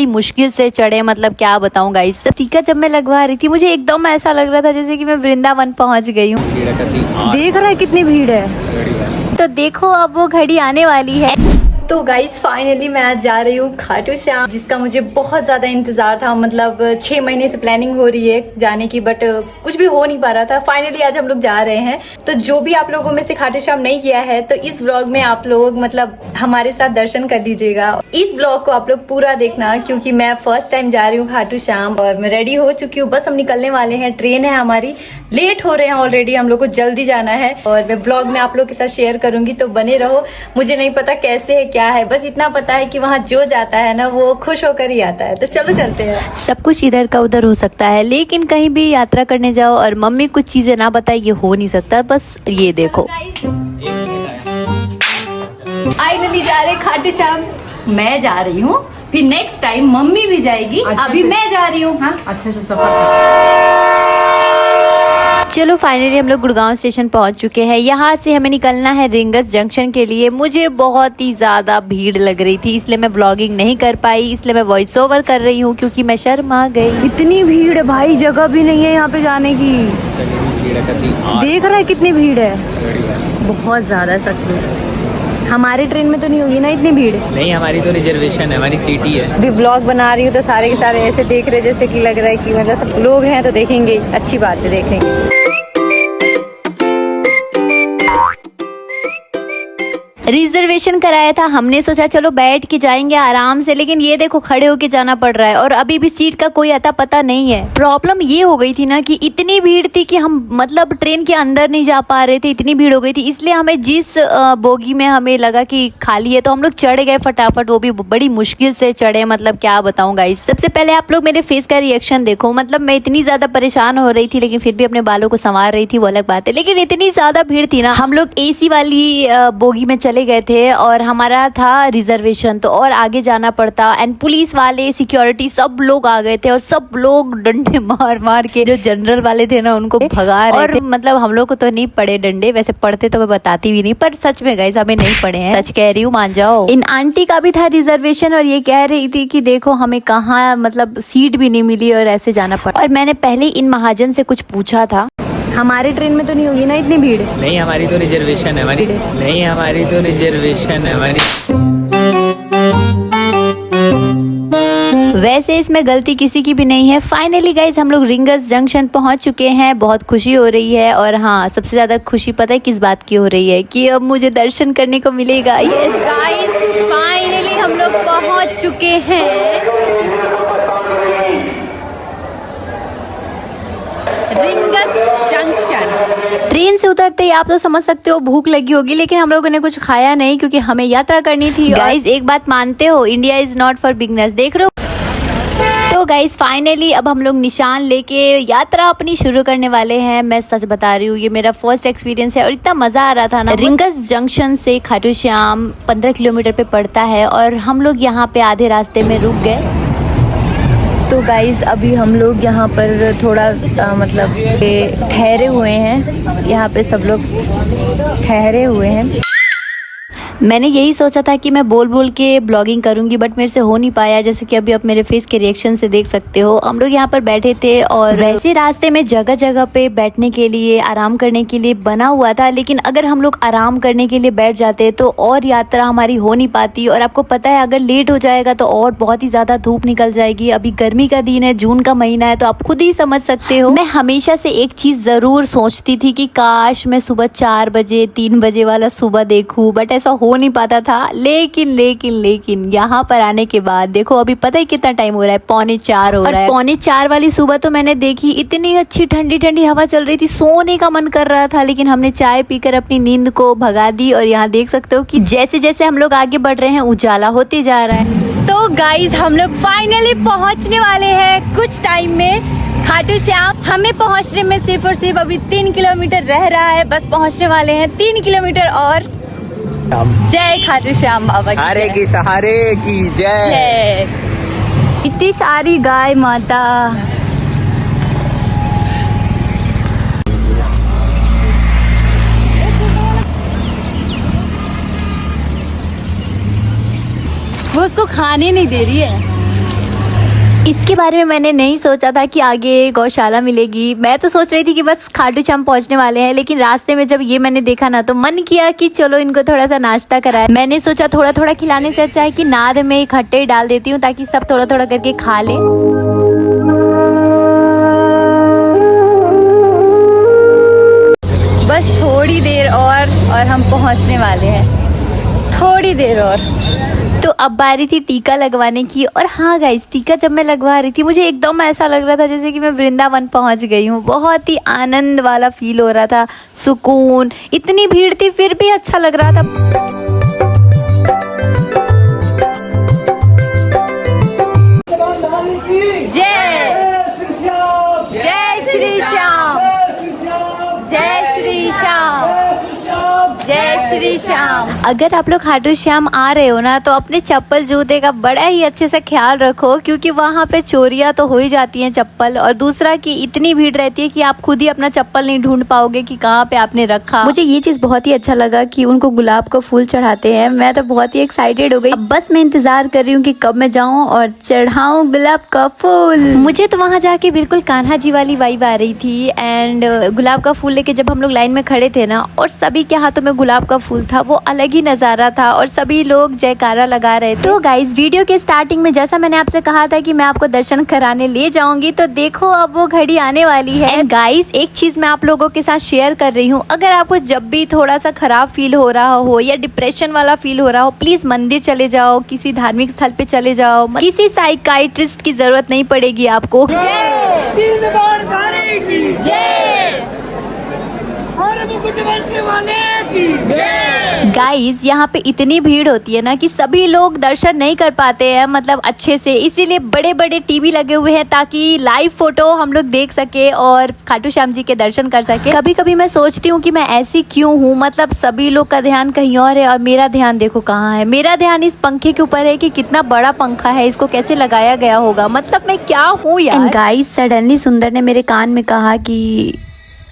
बड़ी मुश्किल से चढ़े, मतलब क्या बताऊं गाइस। टीका जब मैं लगवा रही थी मुझे एकदम ऐसा लग रहा था जैसे कि मैं वृंदावन पहुंच गई हूँ। देख रहा है कितनी भीड़ है। तो देखो अब वो घड़ी आने वाली है। तो गाइस फाइनली मैं आज जा रही हूँ खाटू श्याम, जिसका मुझे बहुत ज़्यादा इंतज़ार था। मतलब 6 महीने से प्लानिंग हो रही है जाने की, बट कुछ भी हो नहीं पा रहा था। फाइनली आज हम लोग जा रहे हैं। तो जो भी आप लोगों में से खाटू श्याम नहीं किया है तो इस व्लॉग में आप लोग मतलब हमारे साथ दर्शन कर लीजिएगा। इस व्लॉग को आप लोग पूरा देखना, क्योंकि मैं फर्स्ट टाइम जा रही हूँ खाटू श्याम और मैं रेडी हो चुकी हूँ। बस हम निकलने वाले हैं, ट्रेन है हमारी, लेट हो रहे हैं ऑलरेडी, हम लोग को जल्दी जाना है। और मैं व्लॉग में आप लोग के साथ शेयर करूंगी, तो बने रहो। मुझे नहीं पता कैसे है क्या है, बस इतना पता है कि वहाँ जो जाता है ना वो खुश होकर ही आता है। तो चलो चलते हैं। सब कुछ इधर का उधर हो सकता है, लेकिन कहीं भी यात्रा करने जाओ और मम्मी कुछ चीजें ना बताए, ये हो नहीं सकता। बस ये देखो, फाइनली जा रहे खाटू श्याम। मैं जा रही हूँ, फिर नेक्स्ट टाइम मम्मी भी जाएगी। अभी मैं जा रही हूँ। हाँ अच्छे से सफर। चलो फाइनली हम लोग गुड़गांव स्टेशन पहुंच चुके हैं। यहाँ से हमें निकलना है रिंगस जंक्शन के लिए। मुझे बहुत ही ज़्यादा भीड़ लग रही थी, इसलिए मैं व्लॉगिंग नहीं कर पाई, इसलिए मैं वॉइस ओवर कर रही हूँ क्योंकि मैं शर्मा गई। इतनी भीड़ है भाई, जगह भी नहीं है यहाँ पे जाने की। देख रहा है कितनी भीड़ है, बहुत ज़्यादा सच में। हमारे ट्रेन में तो नहीं होगी ना इतनी भीड़? नहीं, हमारी तो रिजर्वेशन है, हमारी सीट ही है। अभी व्लॉग बना रही हूँ तो सारे के सारे ऐसे देख रहे जैसे कि लग रहा है कि मतलब सब लोग हैं तो देखेंगे, अच्छी बात है, देखेंगे। रिजर्वेशन कराया था, हमने सोचा चलो बैठ के जाएंगे आराम से, लेकिन ये देखो खड़े होके जाना पड़ रहा है और अभी भी सीट का कोई अता पता नहीं है। प्रॉब्लम ये हो गई थी ना कि इतनी भीड़ थी कि हम मतलब ट्रेन के अंदर नहीं जा पा रहे थे, इतनी भीड़ हो गई थी। इसलिए हमें जिस बोगी में हमें लगा कि खाली है तो हम लोग चढ़ गए फटाफट, वो भी बड़ी मुश्किल से चढ़े। मतलब क्या बताऊं गाइस। सबसे पहले आप लोग मेरे फेस का रिएक्शन देखो। मतलब मैं इतनी ज्यादा परेशान हो रही थी, लेकिन फिर भी अपने बालों को संवार रही थी, वो अलग बात है। लेकिन इतनी ज्यादा भीड़ थी ना, हम लोग AC वाली बोगी में चले गए थे और हमारा था रिजर्वेशन, तो और आगे जाना पड़ता। एंड पुलिस वाले, सिक्योरिटी सब लोग आ गए थे और सब लोग डंडे मार मार के जो जनरल वाले थे ना उनको भगा रहे थे। मतलब हम लोग को तो नहीं पड़े डंडे, वैसे पड़ते तो मैं बताती भी नहीं, पर सच में गाइस हमें नहीं पड़े हैं, सच कह रही हूँ, मान जाओ। इन आंटी का भी था रिजर्वेशन और ये कह रही थी कि देखो हमें कहाँ मतलब सीट भी नहीं मिली और ऐसे जाना पड़ा। और मैंने पहले इन महाजन से कुछ पूछा था, हमारे ट्रेन में तो नहीं होगी ना इतनी भीड़? नहीं, हमारी तो रिजर्वेशन है, हमारी नहीं, हमारी तो रिजर्वेशन है, हमारी। वैसे इसमें गलती किसी की भी नहीं है। फाइनली गाइज हम लोग रिंगस जंक्शन पहुंच चुके हैं, बहुत खुशी हो रही है। और हाँ, सबसे ज्यादा खुशी पता है किस बात की हो रही है, कि अब मुझे दर्शन करने को मिलेगा। यस गाइज फाइनली हम लोग पहुंच चुके हैं रिंगस जंक्शन। ट्रेन से उतरते ही आप तो समझ सकते हो भूख लगी होगी, लेकिन हम लोगों ने कुछ खाया नहीं क्योंकि हमें यात्रा करनी थी। गाइज एक बात मानते हो, India is not for beginners, देख रहे हो। तो गाइज फाइनली अब हम लोग निशान लेके यात्रा अपनी शुरू करने वाले हैं। मैं सच बता रही हूँ, ये मेरा फर्स्ट एक्सपीरियंस है और इतना मजा आ रहा था ना। रिंगस जंक्शन से खाटू श्याम 15 किलोमीटर पे पड़ता है और हम लोग यहाँ पे आधे रास्ते में रुक गए। तो गाइज अभी हम लोग यहाँ पर थोड़ा मतलब ठहरे हुए हैं, यहाँ पे सब लोग ठहरे हुए हैं। मैंने यही सोचा था कि मैं बोल बोल के ब्लॉगिंग करूंगी, बट मेरे से हो नहीं पाया। जैसे कि अभी आप मेरे फेस के रिएक्शन से देख सकते हो। हम लोग यहाँ पर बैठे थे और वैसे रास्ते में जगह जगह पे बैठने के लिए, आराम करने के लिए बना हुआ था, लेकिन अगर हम लोग आराम करने के लिए बैठ जाते तो और यात्रा हमारी हो नहीं पाती। और आपको पता है अगर लेट हो जाएगा तो और बहुत ही ज्यादा धूप निकल जाएगी। अभी गर्मी का दिन है, जून का महीना है, तो आप खुद ही समझ सकते हो। मैं हमेशा से एक चीज जरूर सोचती थी कि काश मैं सुबह 4 बजे 3 बजे वाला सुबह देखूं, बट ऐसा हो नहीं पाता था। लेकिन यहाँ पर आने के बाद देखो, अभी पता है कितना टाइम हो रहा है, 3:45 हो रहा है। 3:45 वाली सुबह तो मैंने देखी, इतनी अच्छी ठंडी ठंडी हवा चल रही थी, सोने का मन कर रहा था, लेकिन हमने चाय पीकर अपनी नींद को भगा दी। और यहाँ देख सकते हो कि जैसे जैसे हम लोग आगे बढ़ रहे हैं उजाला होते जा रहा है। तो गाइज हम लोग फाइनली पहुँचने वाले हैं कुछ टाइम में खाटू श्याम। हमें पहुँचने में सिर्फ और सिर्फ अभी 3 किलोमीटर रह रहा है, बस पहुँचने वाले हैं 3 किलोमीटर और। जय खाटू श्याम बाबा की, हरे की सहारे की जय। इतनी सारी गाय माता। वो उसको खाने नहीं दे रही है। इसके बारे में मैंने नहीं सोचा था कि आगे गौशाला मिलेगी। मैं तो सोच रही थी कि बस खाटू श्याम पहुंचने वाले हैं, लेकिन रास्ते में जब ये मैंने देखा ना तो मन किया कि चलो इनको थोड़ा सा नाश्ता कराए। मैंने सोचा थोड़ा थोड़ा खिलाने से अच्छा है कि नाद में इकट्ठे डाल देती हूँ ताकि सब थोड़ा थोड़ा करके खा ले। बस थोड़ी देर और हम पहुंचने वाले हैं, थोड़ी देर और। तो अब बारी थी टीका लगवाने की। और हाँ गाइस, टीका जब मैं लगवा रही थी मुझे एकदम ऐसा लग रहा था जैसे कि मैं वृंदावन पहुंच गई हूँ। बहुत ही आनंद वाला फील हो रहा था, सुकून। इतनी भीड़ थी फिर भी अच्छा लग रहा था। जय जय श्री श्याम, जय श्री श्याम, जय श्री श्याम। अगर आप लोग खाटू श्याम आ रहे हो ना तो अपने चप्पल जूते का बड़ा ही अच्छे से ख्याल रखो, क्योंकि वहाँ पे चोरियां तो हो ही जाती हैं चप्पल। और दूसरा कि इतनी भीड़ रहती है कि आप खुद ही अपना चप्पल नहीं ढूंढ पाओगे कि कहाँ पे आपने रखा। मुझे ये चीज बहुत ही अच्छा लगा कि उनको गुलाब का फूल चढ़ाते हैं। मैं तो बहुत ही एक्साइटेड हो गई। अब बस मैं इंतजार कर रही हूँ कि कब मैं जाऊँ और चढ़ाऊँ गुलाब का फूल। मुझे तो वहाँ जाके बिल्कुल कान्हा जी वाली वाइब आ रही थी। एंड गुलाब का फूल लेके जब हम लोग लाइन में खड़े थे ना और सभी के हाथों में गुलाब का फूल था, वो अलग ही नजारा था और सभी लोग जयकारा लगा रहे थे। तो गाइज, वीडियो के स्टार्टिंग में जैसा मैंने आपसे कहा था कि मैं आपको दर्शन कराने ले जाऊंगी, तो देखो अब वो घड़ी आने वाली है। एंड गाइज, एक चीज मैं आप लोगों के साथ शेयर कर रही हूँ। अगर आपको जब भी थोड़ा सा खराब फील हो रहा हो या डिप्रेशन वाला फील हो रहा हो, प्लीज मंदिर चले जाओ, किसी धार्मिक स्थल पे चले जाओ। किसी साइकाइट्रिस्ट की जरूरत नहीं पड़ेगी आपको। गाइज, यहाँ पे इतनी भीड़ होती है ना कि सभी लोग दर्शन नहीं कर पाते हैं, मतलब अच्छे से। इसीलिए बड़े बड़े टीवी लगे हुए हैं ताकि लाइव फोटो हम लोग देख सके और खाटू श्याम जी के दर्शन कर सके। कभी कभी मैं सोचती हूँ कि मैं ऐसी क्यों हूँ, मतलब सभी लोग का ध्यान कहीं और है और मेरा ध्यान देखो कहाँ है। मेरा ध्यान इस पंखे के ऊपर है कि कितना बड़ा पंखा है, इसको कैसे लगाया गया होगा। मतलब मैं क्या हूँ यार। गाइज, सडनली सुंदर ने मेरे कान में कहा कि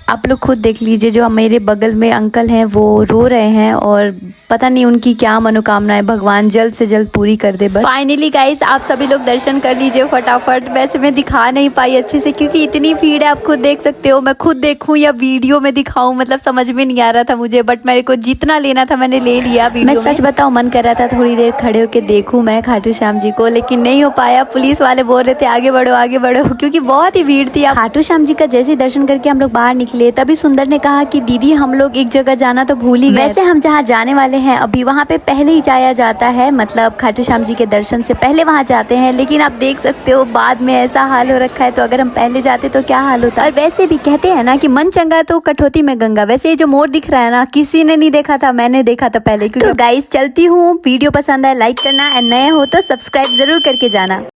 आप लोग खुद देख लीजिए, जो मेरे बगल में अंकल हैं वो रो रहे हैं और पता नहीं उनकी क्या मनोकामना है, भगवान जल्द से जल्द पूरी कर दे बस। फाइनली गाइस, आप सभी लोग दर्शन कर लीजिए फटाफट। वैसे मैं दिखा नहीं पाई अच्छे से क्योंकि इतनी भीड़ है, आप खुद देख सकते हो। मैं खुद देखूं या वीडियो में दिखाऊं, मतलब समझ में नहीं आ रहा था मुझे, बट मेरे को जितना लेना था मैंने ले लिया वीडियो। मैं सच बताऊं, मन कर रहा था थोड़ी देर खड़े होकर देखूं मैं खाटू श्याम जी को, लेकिन नहीं हो पाया। पुलिस वाले बोल रहे थे आगे बढ़ो आगे बढ़ो, क्योंकि बहुत ही भीड़ थी। खाटू श्याम जी का जैसे दर्शन करके हम लोग बाहर निकले, तभी सुंदर ने कहा कि दीदी हम लोग एक जगह जाना तो भूल ही गए। वैसे हम जहाँ जाने वाले हैं अभी, वहाँ पे पहले ही जाया जाता है, मतलब खाटू श्याम जी के दर्शन से पहले वहाँ जाते हैं। लेकिन आप देख सकते हो बाद में ऐसा हाल हो रखा है, तो अगर हम पहले जाते तो क्या हाल होता। और वैसे भी कहते हैं ना कि मन चंगा तो कठौती में गंगा। वैसे ये जो मोर दिख रहा है ना, किसी ने नहीं देखा था, मैंने देखा था पहले। क्योंकि तो गाइस, चलती हूँ। वीडियो पसंद आए लाइक करना, एंड नए हो तो सब्सक्राइब जरूर करके जाना।